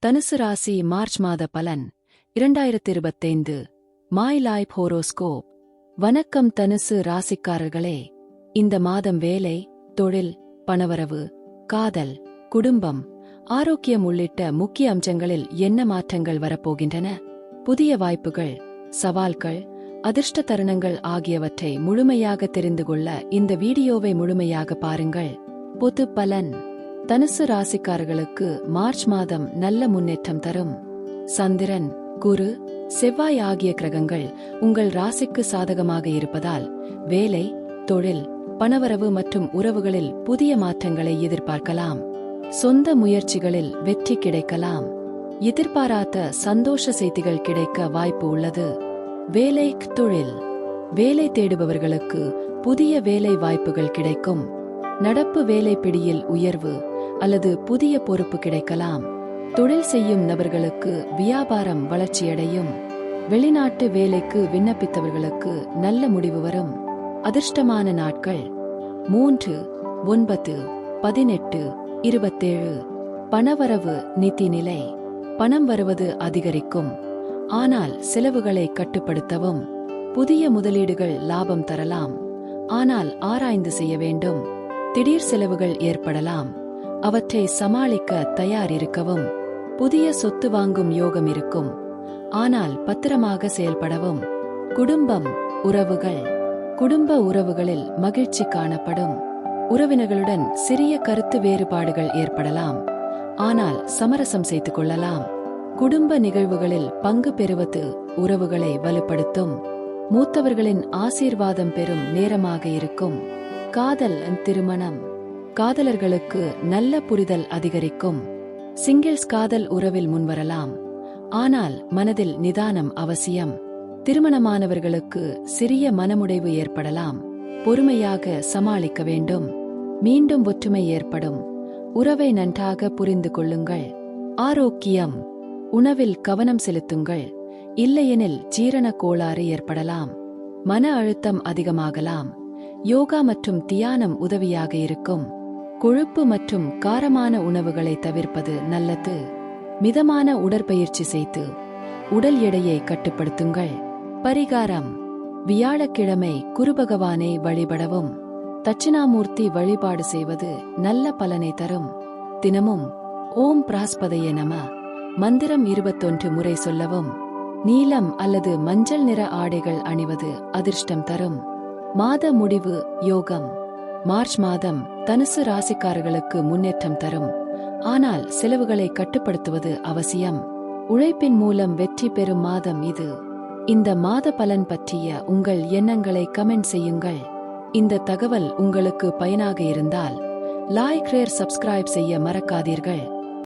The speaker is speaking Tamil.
தனுசு ராசி மார்ச் மாத பலன் 2025 மை லைஃப் ஹோரோஸ்கோப். வணக்கம் தனுசு ராசிக்காரர்களே, இந்த மாதம் வேலை, தொழில், பணவரவு, காதல், குடும்பம், ஆரோக்கியம் உள்ளிட்ட முக்கிய அம்சங்களில் என்ன மாற்றங்கள் வரப்போகின்றன? புதிய வாய்ப்புகள், சவால்கள், அதிர்ஷ்ட தருணங்கள் ஆகியவற்றை முழுமையாக தெரிந்து கொள்ள இந்த வீடியோவை முழுமையாக பாருங்கள். பொது பலன். தனுசு ராசிக்காரர்களுக்கு மார்ச் மாதம் நல்ல முன்னேற்றம் தரும். சந்திரன், குரு, செவ்வாய் ஆகிய கிரகங்கள் உங்கள் ராசிக்கு சாதகமாக இருப்பதால் வேலை, தொழில், பணவரவு மற்றும் உறவுகளில் புதிய மாற்றங்களை எதிர்பார்க்கலாம். சொந்த முயற்சிகளில் வெற்றி கிடைக்கலாம். எதிர்பாராத சந்தோஷ செய்திகள் கிடைக்க வாய்ப்பு உள்ளது. வேலை, தொழில். வேலை தேடுபவர்களுக்கு புதிய வேலை வாய்ப்புகள் கிடைக்கும். நடப்பு வேலை பிடியில் உயர்வு அல்லது புதிய பொறுப்பு கிடைக்கலாம். தொழில் செய்யும் நபர்களுக்கு வியாபாரம் வளர்ச்சியடையும். வெளிநாட்டு வேலைக்கு விண்ணப்பித்தவர்களுக்கு நல்ல முடிவு வரும். அதிர்ஷ்டமான நாட்கள் 3, 9, 18, 27. பணவரவு, நிதி நிலை. பணம் வருவது அதிகரிக்கும். ஆனால் செலவுகளை கட்டுப்படுத்தவும். புதிய முதலீடுகள் லாபம் தரலாம். ஆனால் ஆராய்ந்து செய்ய வேண்டும். திடீர் செலவுகள் ஏற்படலாம். அவற்றை சமாளிக்க தயார் இருக்கவும். புதிய சொத்து வாங்கும் யோகம் இருக்கும். ஆனால் பத்திரமாக செயல்படவும். குடும்பம், உறவுகள். குடும்ப உறவுகளில் மகிழ்ச்சி காணப்படும். உறவினர்களுடன் சிறிய கருத்து வேறுபாடுகள் ஏற்படலாம். ஆனால் சமரசம் செய்து கொள்ளலாம். குடும்ப நிகழ்வுகளில் பங்கு பெறுவது உறவுகளை வலுப்படுத்தும். மூத்தவர்களின் ஆசீர்வாதம் பெறும் நேரமாக இருக்கும். காதல், திருமணம். காதலர்களுக்கு நல்ல புரிதல் அதிகரிக்கும். சிங்கிள்ஸ் காதல் உறவில் முன்வரலாம். ஆனால் மனதில் நிதானம் அவசியம். திருமணமானவர்களுக்கு சிறிய மனமுடைவு ஏற்படலாம். பொறுமையாக சமாளிக்க வேண்டும். மீண்டும் ஒற்றுமை ஏற்படும். உறவை நன்றாக புரிந்து கொள்ளுங்கள். ஆரோக்கியம். உணவில் கவனம் செலுத்துங்கள். இல்லையெனில் ஜீரண கோளாறு ஏற்படலாம். மன அழுத்தம் அதிகமாகலாம். யோகா மற்றும் தியானம் உதவியாக இருக்கும். கொழுப்பு மற்றும் காரமான உணவுகளை தவிர்ப்பது நல்லது. மிதமான உடற்பயிற்சி செய்து உடல் எடையை கட்டுப்படுத்துங்கள். பரிகாரம். வியாழக்கிழமை குருபகவானை வழிபடவும். தட்சிணாமூர்த்தி வழிபாடு செய்வது நல்ல பலனை தரும். தினமும் ஓம் பிரஹஸ்பதயே நம மந்திரம் 21 முறை சொல்லவும். நீலம் அல்லது மஞ்சள் நிற ஆடைகள் அணிவது அதிர்ஷ்டம் தரும். மாத முடிவு, யோகம். மார்ச் மாதம் தனுசு ராசிக்காரர்களுக்கு முன்னேற்றம் தரும். ஆனால் செலவுகளை கட்டுப்படுத்துவது அவசியம். உழைப்பின் மூலம் வெற்றி பெறும் மாதம் இது. இந்த மாத பலன் பற்றிய உங்கள் எண்ணங்களை கமெண்ட் செய்யுங்கள். இந்த தகவல் உங்களுக்கு பயனாக இருந்தால் லைக், ஷேர், சப்ஸ்கிரைப் செய்ய மறக்காதீர்கள்.